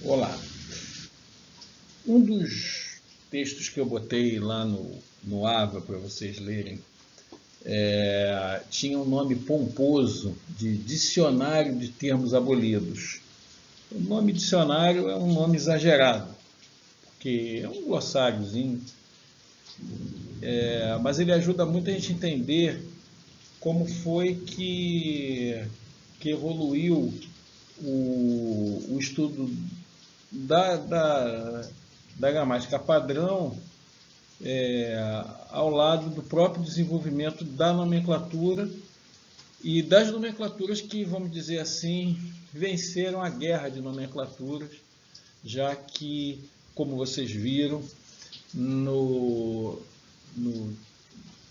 Olá. Um dos textos que eu botei lá no AVA para vocês lerem tinha um nome pomposo de Dicionário de Termos Abolidos. O nome dicionário é um nome exagerado, porque é um glossáriozinho, mas ele ajuda muito a gente a entender como foi que evoluiu o estudo da gramática padrão ao lado do próprio desenvolvimento da nomenclatura e das nomenclaturas que, vamos dizer assim, venceram a guerra de nomenclaturas, já que, como vocês viram no, no,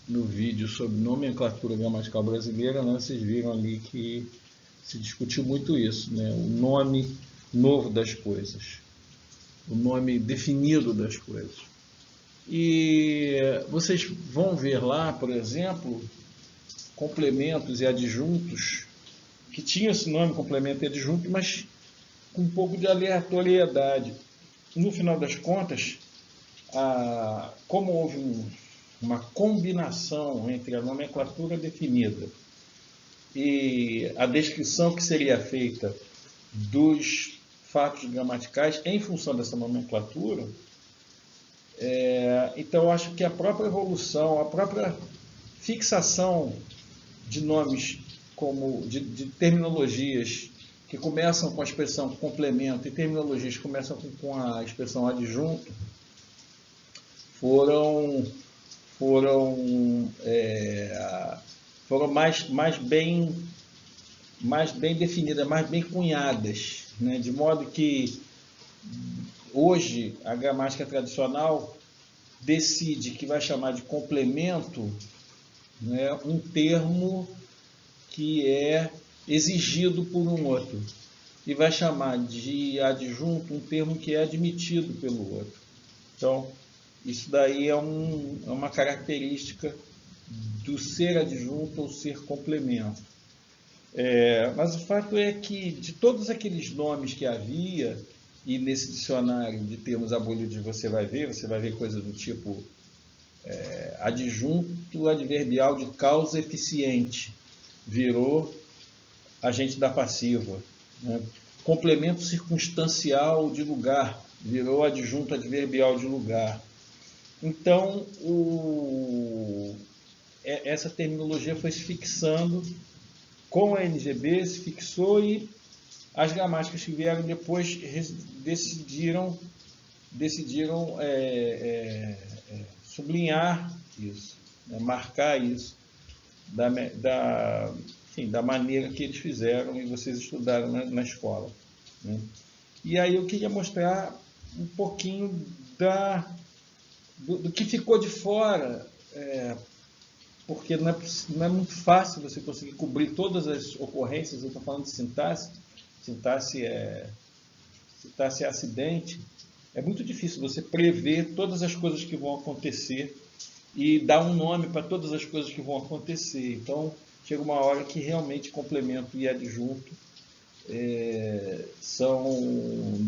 no vídeo sobre nomenclatura gramatical brasileira, né, vocês viram ali que se discutiu muito isso, né, o nome novo das coisas, o nome definido das coisas. E vocês vão ver lá, por exemplo, complementos e adjuntos, que tinham esse nome, complemento e adjunto, mas com um pouco de aleatoriedade. No final das contas, como houve uma combinação entre a nomenclatura definida e a descrição que seria feita dos fatos gramaticais em função dessa nomenclatura, então eu acho que a própria evolução, a própria fixação de nomes de terminologias que começam com a expressão complemento e terminologias que começam com a expressão adjunto foram mais bem definidas, mais bem cunhadas, né? De modo que hoje a gramática tradicional decide que vai chamar de complemento, né, um termo que é exigido por um outro, e vai chamar de adjunto um termo que é admitido pelo outro. Então, isso daí é uma característica do ser adjunto ou ser complemento. Mas o fato é que, de todos aqueles nomes que havia, e nesse dicionário de termos abolidos você vai ver coisas do tipo adjunto adverbial de causa eficiente, virou agente da passiva, né? Complemento circunstancial de lugar, virou adjunto adverbial de lugar. Então, essa terminologia foi se fixando, com a NGB se fixou, e as gramáticas que vieram depois decidiram sublinhar isso, né, marcar isso, da maneira que eles fizeram e vocês estudaram na escola, né? E aí eu queria mostrar um pouquinho do que ficou de fora, porque não é muito fácil você conseguir cobrir todas as ocorrências. Eu estou falando de sintaxe, sintaxe é acidente. É muito difícil você prever todas as coisas que vão acontecer e dar um nome para todas as coisas que vão acontecer. Então, chega uma hora que realmente complemento e adjunto são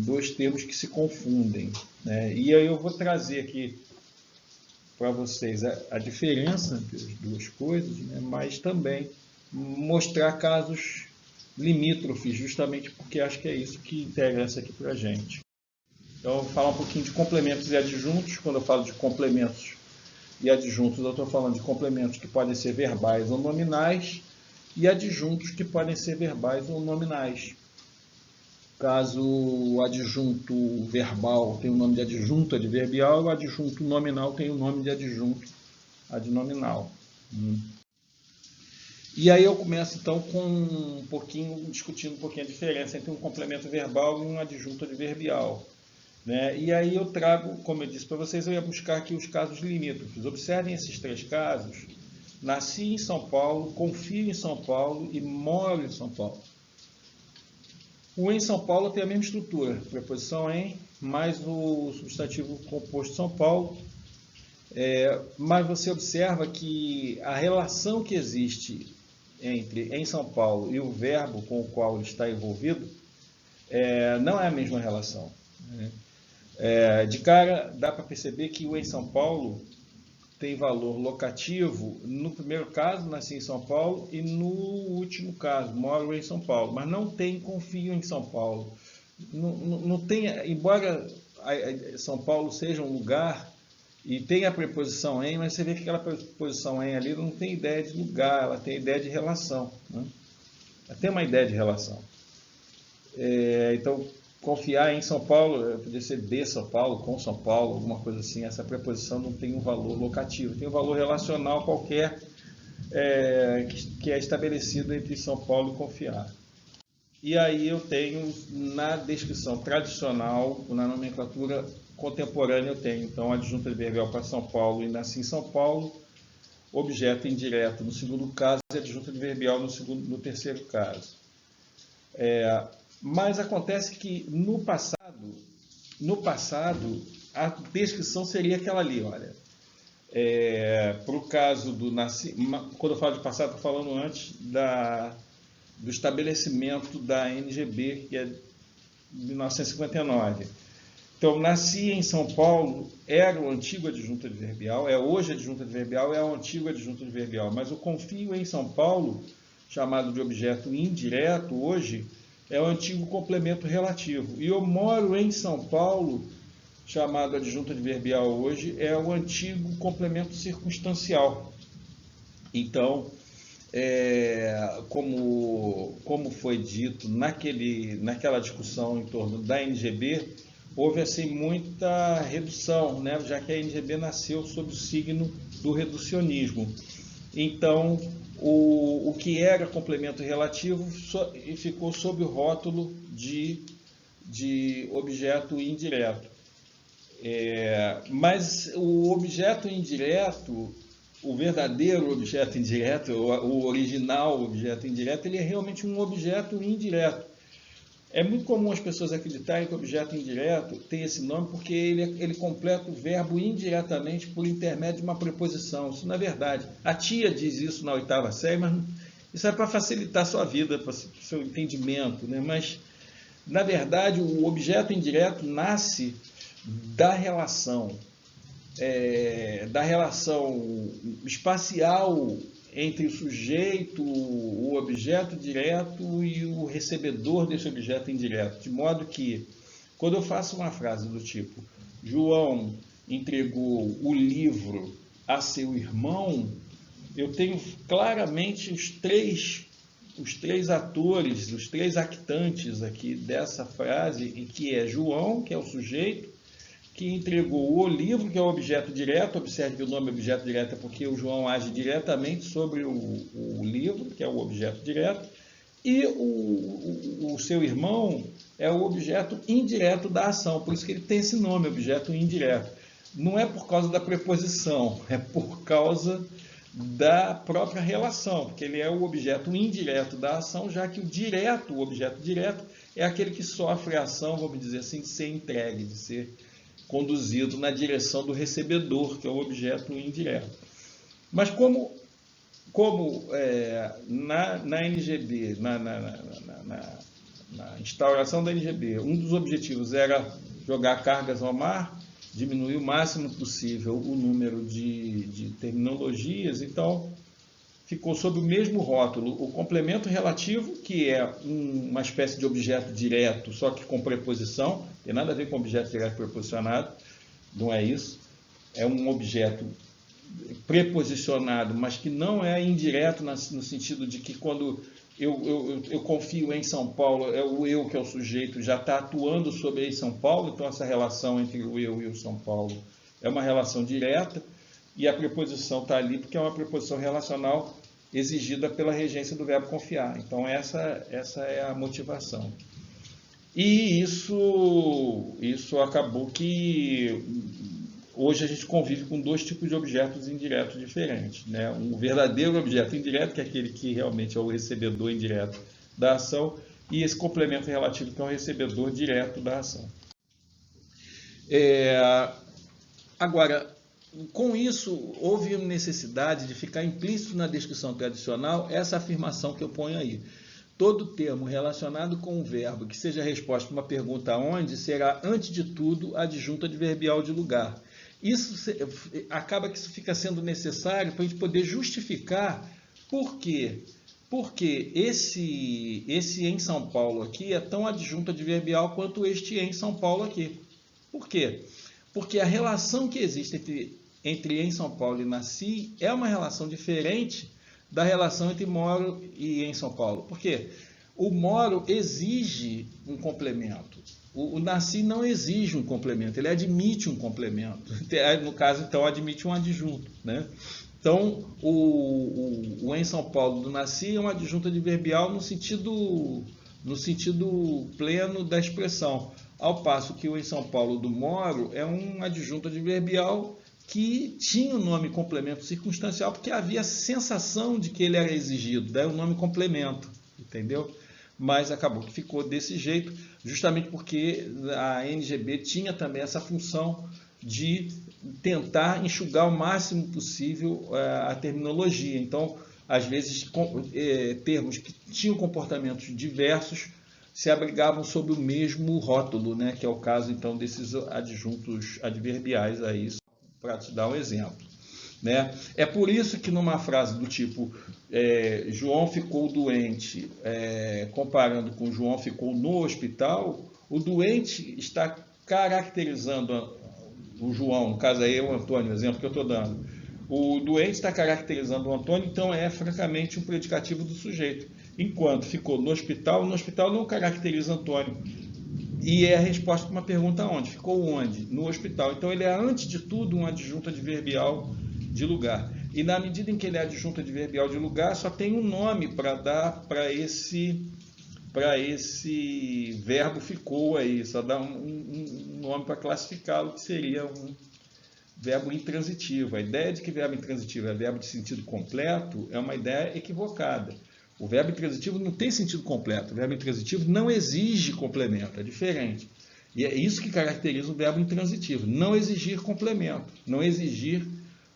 dois termos que se confundem, né? E aí eu vou trazer aqui para vocês a diferença entre as duas coisas, né? Mas também mostrar casos limítrofes, justamente porque acho que é isso que interessa aqui para a gente. Então, eu vou falar um pouquinho de complementos e adjuntos. Quando eu falo de complementos e adjuntos, eu estou falando de complementos que podem ser verbais ou nominais, e adjuntos que podem ser verbais ou nominais. Caso o adjunto verbal tenha o nome de adjunto adverbial, o adjunto nominal tem o nome de adjunto adnominal. E aí eu começo então com discutindo um pouquinho a diferença entre um complemento verbal e um adjunto adverbial, né? E aí eu trago, como eu disse para vocês, eu ia buscar aqui os casos limítrofes. Observem esses três casos. Nasci em São Paulo, confio em São Paulo e moro em São Paulo. O em São Paulo tem a mesma estrutura, preposição em, mais o substantivo composto São Paulo, mas você observa que a relação que existe entre em São Paulo e o verbo com o qual ele está envolvido não é a mesma relação, né? De cara, dá para perceber que o em São Paulo tem valor locativo. No primeiro caso, nasci em São Paulo, e no último caso, moro em São Paulo, mas não tem confio em São Paulo. Não tem, embora São Paulo seja um lugar e tem a preposição em, mas você vê que aquela preposição em ali não tem ideia de lugar, ela tem ideia de relação, né? Ela tem uma ideia de relação. Então, confiar em São Paulo, podia ser de São Paulo, com São Paulo, alguma coisa assim. Essa preposição não tem um valor locativo, tem um valor relacional qualquer que é estabelecido entre São Paulo e confiar. E aí eu tenho na descrição tradicional, na nomenclatura contemporânea, eu tenho então adjunto adverbial para São Paulo e nasci em São Paulo, objeto indireto no segundo caso e adjunto adverbial no terceiro caso. Mas acontece que no passado, a descrição seria aquela ali, olha. Para o caso do nascimento, quando eu falo de passado, estou falando antes do estabelecimento da NGB, que é de 1959. Então, nasci em São Paulo, era o antigo adjunto adverbial, hoje adjunto adverbial, é o antigo adjunto adverbial, mas o confio em São Paulo, chamado de objeto indireto hoje, é o antigo complemento relativo. E eu moro em São Paulo, chamado adjunto adverbial hoje, é o antigo complemento circunstancial. Então, como foi dito naquela discussão em torno da NGB, houve assim muita redução, né? Já que a NGB nasceu sob o signo do reducionismo. Então, o que era complemento relativo ficou sob o rótulo de objeto indireto. Mas o objeto indireto, o verdadeiro objeto indireto, o original objeto indireto, ele é realmente um objeto indireto. É muito comum as pessoas acreditarem que o objeto indireto tem esse nome porque ele completa o verbo indiretamente por intermédio de uma preposição. Isso não é verdade. A tia diz isso na 8ª série, mas isso é para facilitar a sua vida, para o seu entendimento, né? Mas, na verdade, o objeto indireto nasce da relação espacial entre o sujeito, o objeto direto e o recebedor desse objeto indireto. De modo que, quando eu faço uma frase do tipo João entregou o livro a seu irmão, eu tenho claramente os três atores, os três actantes aqui dessa frase, e que é João, que é o sujeito, que entregou o livro, que é o objeto direto. Observe que o nome objeto direto é porque o João age diretamente sobre o livro, que é o objeto direto, e o seu irmão é o objeto indireto da ação, por isso que ele tem esse nome, objeto indireto. Não é por causa da preposição, é por causa da própria relação, porque ele é o objeto indireto da ação, já que o objeto direto, é aquele que sofre a ação, vamos dizer assim, de ser entregue, de ser conduzido na direção do recebedor, que é o objeto indireto. Mas como na NGB, na instauração da NGB, um dos objetivos era jogar cargas ao mar, diminuir o máximo possível o número de terminologias, então ficou sob o mesmo rótulo o complemento relativo, que é uma espécie de objeto direto, só que com preposição, não tem nada a ver com objeto direto preposicionado, não é isso, é um objeto preposicionado, mas que não é indireto no sentido de que quando eu confio em São Paulo, é o eu que é o sujeito, já está atuando sobre em São Paulo, então essa relação entre o eu e o São Paulo é uma relação direta, e a preposição está ali porque é uma preposição relacional exigida pela regência do verbo confiar. Então essa é a motivação. E isso acabou que hoje a gente convive com dois tipos de objetos indiretos diferentes, né? Um verdadeiro objeto indireto, que é aquele que realmente é o recebedor indireto da ação, e esse complemento relativo, que é o recebedor direto da ação. Agora, com isso, houve necessidade de ficar implícito na descrição tradicional essa afirmação que eu ponho aí. todo termo relacionado com um verbo que seja resposta a uma pergunta onde será, antes de tudo, adjunto adverbial de lugar. Isso acaba que isso fica sendo necessário para a gente poder justificar por quê. Porque esse em São Paulo aqui é tão adjunto adverbial quanto este em São Paulo aqui. Por quê? Porque a relação que existe entre em São Paulo e nasci é uma relação diferente da relação entre moro e em São Paulo. Por quê? O moro exige um complemento. O nasci não exige um complemento, ele admite um complemento. No caso, então, admite um adjunto, né? Então, o em São Paulo do nasci é um adjunto adverbial no sentido pleno da expressão, ao passo que o em São Paulo do moro é um adjunto adverbial que tinha o nome complemento circunstancial, porque havia a sensação de que ele era exigido, daí o nome complemento, entendeu? Mas acabou que ficou desse jeito, justamente porque a NGB tinha também essa função de tentar enxugar o máximo possível a terminologia. Então, às vezes, termos que tinham comportamentos diversos se abrigavam sob o mesmo rótulo, né? Que é o caso, então, desses adjuntos adverbiais aí, para te dar um exemplo, né? É por isso que numa frase do tipo João ficou doente, comparando com João ficou no hospital, o doente está caracterizando o João, no caso aí é o Antônio, o exemplo que eu estou dando. O doente está caracterizando o Antônio, então é francamente um predicativo do sujeito. Enquanto ficou no hospital não caracteriza Antônio. E é a resposta para uma pergunta onde? Ficou onde? No hospital. Então ele é, antes de tudo, um adjunto adverbial de lugar. E na medida em que ele é adjunto adverbial de lugar, só tem um nome para dar para esse verbo ficou aí. Só dá um nome para classificá-lo, que seria um verbo intransitivo. A ideia de que verbo intransitivo é verbo de sentido completo é uma ideia equivocada. O verbo intransitivo não tem sentido completo. O verbo intransitivo não exige complemento, é diferente. E é isso que caracteriza o verbo intransitivo. Não exigir complemento, não exigir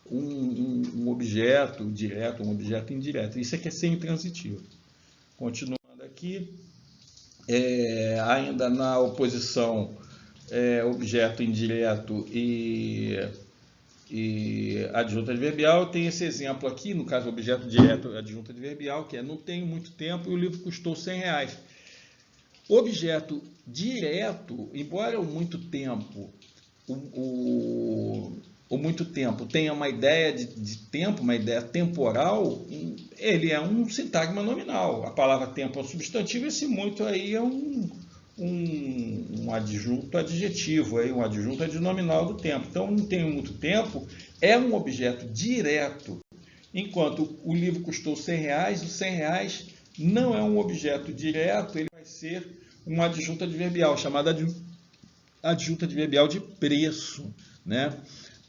um objeto direto, um objeto indireto. Isso é que é ser intransitivo. Continuando aqui, ainda na oposição objeto indireto e adjunto adverbial, tem esse exemplo aqui, no caso objeto direto adjunto adverbial, que é não tenho muito tempo e o livro custou R$100. Objeto direto, embora o muito tempo, o muito tempo tenha uma ideia de tempo, uma ideia temporal, ele é um sintagma nominal. A palavra tempo é um substantivo, esse muito aí é um adjunto adjetivo, um adjunto adnominal do tempo. Então, não tenho muito tempo é um objeto direto, enquanto o livro custou R$100, os R$100 não é um objeto direto, ele vai ser um adjunto adverbial, chamado adjunto adverbial de preço, né?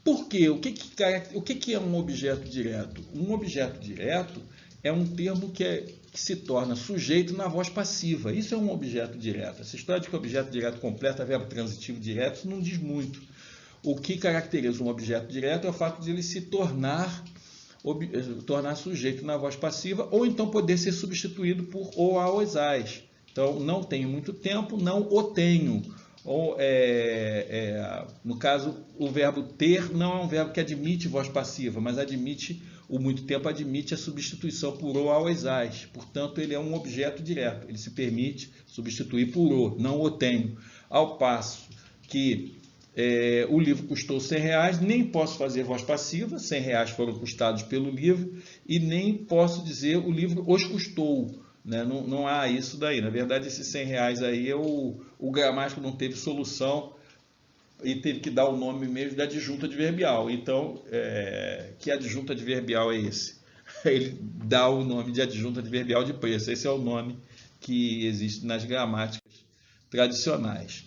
Por quê? O que é um objeto direto? Um objeto direto é um termo que se torna sujeito na voz passiva. Isso é um objeto direto. Essa história de que o objeto direto completa verbo transitivo direto, isso não diz muito. O que caracteriza um objeto direto é o fato de ele se tornar sujeito na voz passiva, ou então poder ser substituído por ou a os as. Então, não tenho muito tempo, não o tenho. Ou, no caso, o verbo ter não é um verbo que admite voz passiva, mas o muito tempo admite a substituição por o aos as. Portanto, ele é um objeto direto. Ele se permite substituir por o, não o tenho. Ao passo que o livro custou R$100, nem posso fazer voz passiva, R$100 foram custados pelo livro, e nem posso dizer o livro os custou. Né? Não há isso daí. Na verdade, esses R$100 aí, o gramático não teve solução e teve que dar o nome mesmo de adjunto adverbial. Então, que adjunto adverbial é esse? Ele dá o nome de adjunto adverbial de preço. Esse é o nome que existe nas gramáticas tradicionais.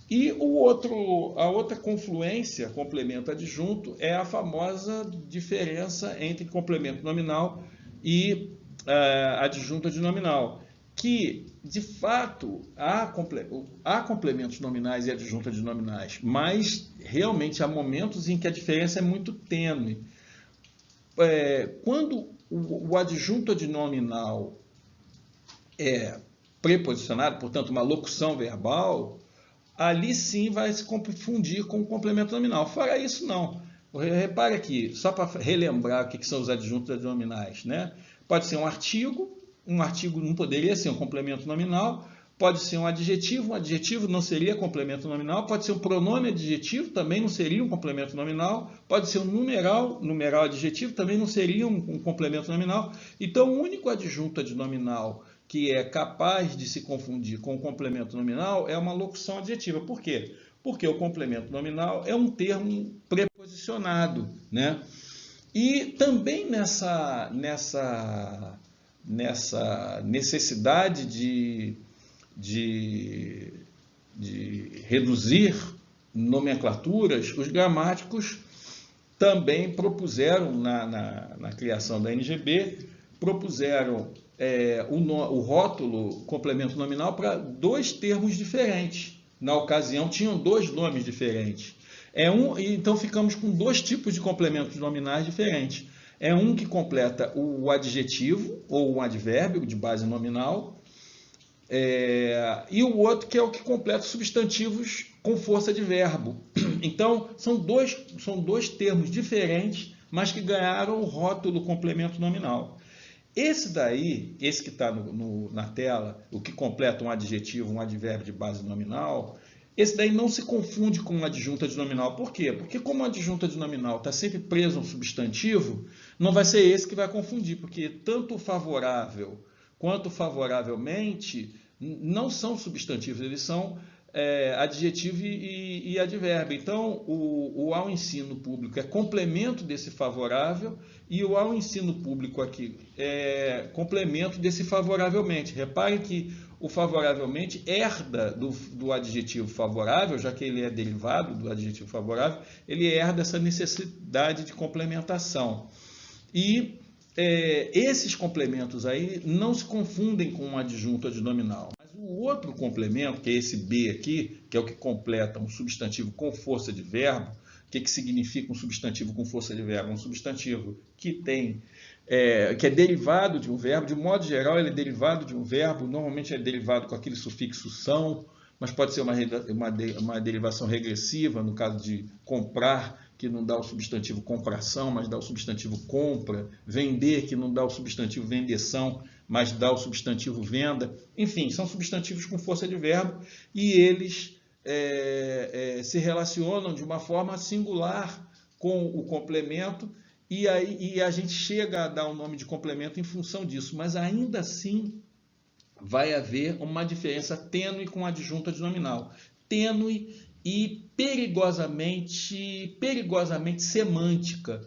E a outra confluência, complemento adjunto, é a famosa diferença entre complemento nominal e adjunto adnominal, que, de fato, há complementos nominais e adjuntos adnominais, mas realmente há momentos em que a diferença é muito tênue. Quando o adjunto adnominal preposicionado, portanto, uma locução verbal, ali sim vai se confundir com o complemento nominal. Fora isso, não. Repare aqui, só para relembrar o que são os adjuntos adnominais, né? Pode ser um artigo não poderia ser um complemento nominal, pode ser um adjetivo não seria complemento nominal, pode ser um pronome adjetivo, também não seria um complemento nominal, pode ser um numeral adjetivo, também não seria um complemento nominal. Então, o único adjunto adnominal que é capaz de se confundir com o complemento nominal é uma locução adjetiva. Por quê? Porque o complemento nominal é um termo preposicionado, né? E também nessa necessidade de reduzir nomenclaturas, os gramáticos também propuseram, na criação da NGB, propuseram o rótulo complemento nominal para dois termos diferentes. Na ocasião, tinham dois nomes diferentes. Então, ficamos com dois tipos de complementos nominais diferentes. É um que completa o adjetivo ou um advérbio de base nominal, e o outro que é o que completa substantivos com força de verbo. Então, são dois termos diferentes, mas que ganharam o rótulo complemento nominal. Esse que está na tela, o que completa um adjetivo, um advérbio de base nominal, esse daí não se confunde com um adjunto adnominal. Por quê? Porque como o adjunto adnominal está sempre preso a um substantivo, não vai ser esse que vai confundir, porque tanto o favorável quanto favoravelmente não são substantivos, eles são adjetivo e advérbio. Então, o ao ensino público é complemento desse favorável e o ao ensino público aqui é complemento desse favoravelmente. Reparem que o favoravelmente herda do adjetivo favorável, já que ele é derivado do adjetivo favorável, ele herda essa necessidade de complementação. E esses complementos aí não se confundem com um adjunto adnominal. Mas o outro complemento, que é esse B aqui, que é o que completa um substantivo com força de verbo. O que significa um substantivo com força de verbo? Um substantivo que é derivado de um verbo. De modo geral, ele é derivado de um verbo. Normalmente é derivado com aquele sufixo são, mas pode ser uma derivação regressiva, no caso de comprar, que não dá o substantivo compração, mas dá o substantivo compra. Vender, que não dá o substantivo vendeção, mas dá o substantivo venda. Enfim, são substantivos com força de verbo e eles se relacionam de uma forma singular com o complemento e a gente chega a dar o nome de complemento em função disso, mas ainda assim vai haver uma diferença tênue com o adjunto adnominal. Tênue e perigosamente semântica.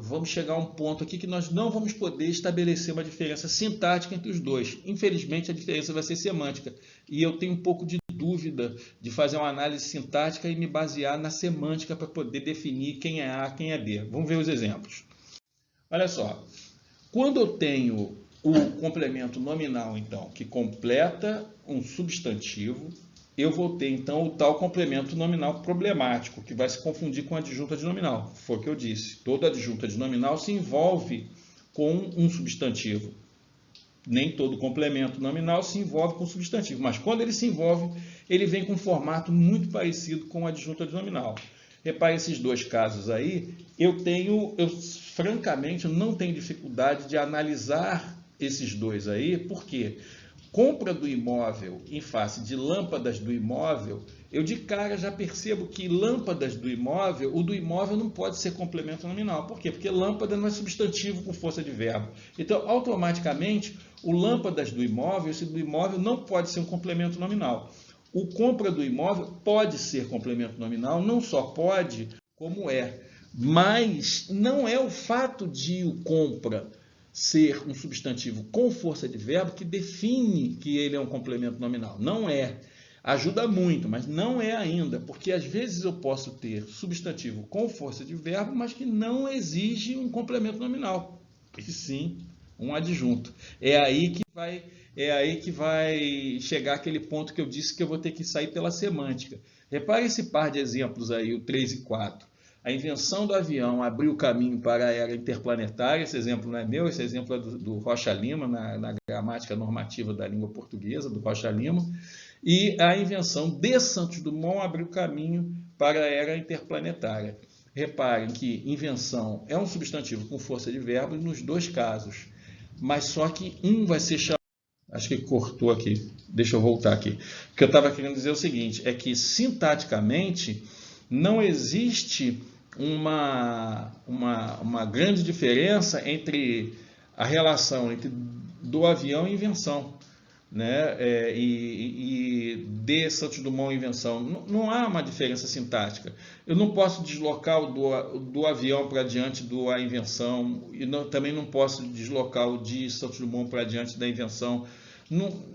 Vamos chegar a um ponto aqui que nós não vamos poder estabelecer uma diferença sintática entre os dois. Infelizmente, a diferença vai ser semântica. E eu tenho um pouco de dúvida de fazer uma análise sintática e me basear na semântica para poder definir quem é A, quem é B. Vamos ver os exemplos. Olha só. Quando eu tenho o complemento nominal, então, que completa um substantivo, eu vou ter, então, o tal complemento nominal problemático, que vai se confundir com adjunto adnominal. Foi o que eu disse. Todo adjunto adnominal se envolve com um substantivo. Nem todo complemento nominal se envolve com substantivo, mas quando ele se envolve, ele vem com um formato muito parecido com o adjunto adnominal. Repare esses dois casos aí, eu francamente não tenho dificuldade de analisar esses dois aí, porque compra do imóvel em face de lâmpadas do imóvel, eu de cara já percebo que lâmpadas do imóvel, o do imóvel não pode ser complemento nominal. Por quê? Porque lâmpada não é substantivo com força de verbo. Então, automaticamente, o lâmpadas do imóvel, esse do imóvel não pode ser um complemento nominal. O compra do imóvel pode ser complemento nominal, não só pode, como é. Mas não é o fato de o compra ser um substantivo com força de verbo que define que ele é um complemento nominal. Não é. Ajuda muito, mas não é ainda, porque às vezes eu posso ter substantivo com força de verbo, mas que não exige um complemento nominal, e sim um adjunto. É aí que vai chegar aquele ponto que eu disse que eu vou ter que sair pela semântica. Repare esse par de exemplos aí, o 3 e 4. A invenção do avião abriu o caminho para a era interplanetária. Esse exemplo não é meu, esse exemplo é do Rocha Lima, na gramática normativa da língua portuguesa, do Rocha Lima. E a invenção de Santos Dumont abriu o caminho para a era interplanetária. Reparem que invenção é um substantivo com força de verbo nos dois casos, mas só que um vai ser chamado... Acho que cortou aqui, deixa eu voltar aqui. O que eu estava querendo dizer é o seguinte, é que sintaticamente não existe uma grande diferença entre a relação entre do avião e invenção, né? E de Santos Dumont invenção. Não há uma diferença sintática. Eu não posso deslocar o do avião para diante da invenção e também não posso deslocar o de Santos Dumont para diante da invenção.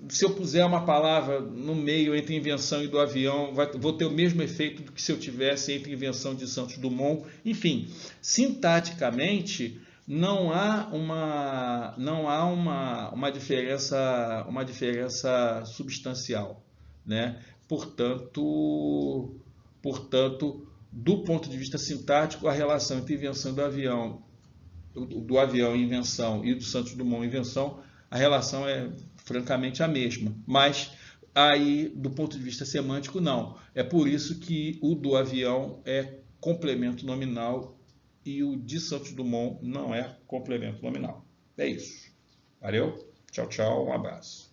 Se eu puser uma palavra no meio entre invenção e do avião, vou ter o mesmo efeito do que se eu tivesse entre invenção de Santos Dumont. Enfim, sintaticamente não há uma diferença substancial, né? Portanto, do ponto de vista sintático, a relação entre invenção do avião invenção e do Santos Dumont invenção, a relação é francamente a mesma, mas aí do ponto de vista semântico não. É por isso que o do avião é complemento nominal e o de Santos Dumont não é complemento nominal. É isso. Valeu? Tchau, tchau. Um abraço.